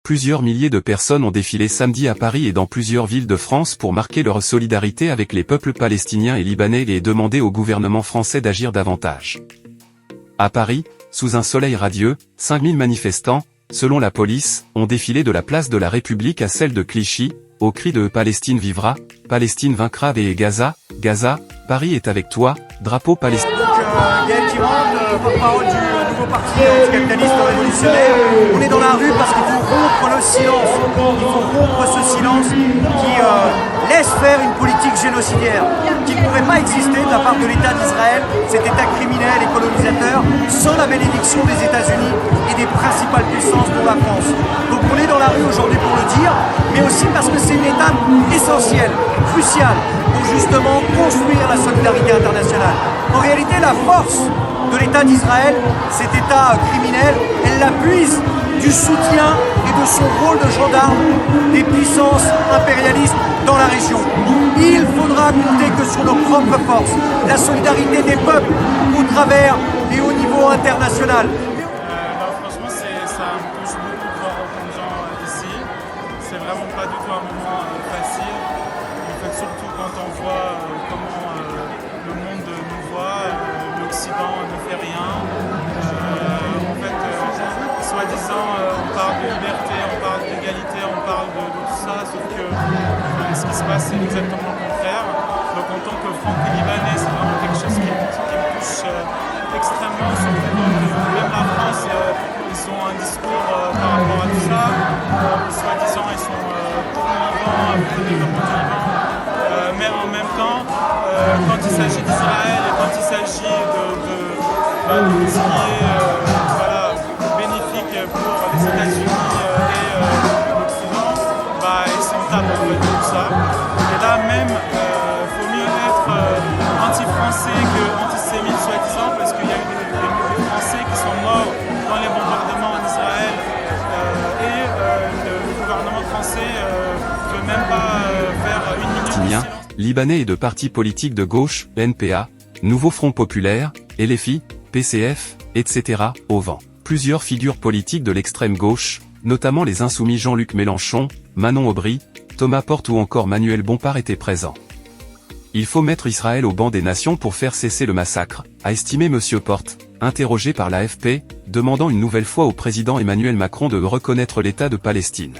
Plusieurs milliers de personnes ont défilé samedi à Paris et dans plusieurs villes de France pour marquer leur solidarité avec les peuples palestiniens et libanais et demander au gouvernement français d'agir davantage. À Paris, sous un soleil radieux, 5000 manifestants, selon la police, ont défilé de la place de la République à celle de Clichy, au cri de « Palestine vivra, Palestine vaincra » et « Gaza, Gaza, Paris est avec toi, drapeau palestinien ». Gaël Tirante, porte-parole du nouveau parti anticapitaliste révolutionnaire. On est dans la rue parce qu'il faut rompre le silence. Il faut rompre ce silence qui laisse faire une politique génocidaire qui ne pourrait pas exister de la part de l'État d'Israël, cet État criminel et colonisateur, sans la bénédiction des États-Unis et des principales puissances dont la France. Donc on est dans la rue aujourd'hui pour le dire, mais aussi parce que c'est une étape essentielle, cruciale, pour justement construire la solidarité internationale. En réalité, la force de l'État d'Israël, cet État criminel, elle la puise du soutien et de son rôle de gendarme des puissances impérialistes dans la région. Il faudra compter que sur nos propres forces, la solidarité des peuples au travers et au niveau international. Franchement, ça me touche beaucoup de voir autant de gens ici. C'est vraiment pas du tout un moment facile. En fait, surtout quand on voit comment le monde nous voit, l'Occident ne fait rien. En fait, soi-disant, on parle de liberté, on parle d'égalité, on parle de tout ça, sauf que ce qui se passe, c'est exactement le contraire. Donc en tant que franco-libanais, c'est vraiment quelque chose qui me touche extrêmement, surtout que même la France, ils ont un discours par rapport à tout ça. Soi-disant, ils sont pour le Liban, pour le développement du Liban. Mais en même temps, quand il s'agit d'Israël et quand il s'agit de ce qui est bénéfique pour les États-Unis et l'Occident, ils s'en tapent en fait de tout ça. Et là même, il faut mieux être anti-français que antisémite soi-disant, parce qu'il y a eu des Français qui sont morts dans les bombardements en Israël et le gouvernement français ne veut même pas faire une minute de silence. Libanais et de partis politiques de gauche, NPA, Nouveau Front Populaire, LFI, PCF, etc., au vent. Plusieurs figures politiques de l'extrême gauche, notamment les insoumis Jean-Luc Mélenchon, Manon Aubry, Thomas Porte ou encore Manuel Bompard étaient présents. Il faut mettre Israël au banc des nations pour faire cesser le massacre, a estimé M. Porte, interrogé par l'AFP, demandant une nouvelle fois au président Emmanuel Macron de reconnaître l'État de Palestine.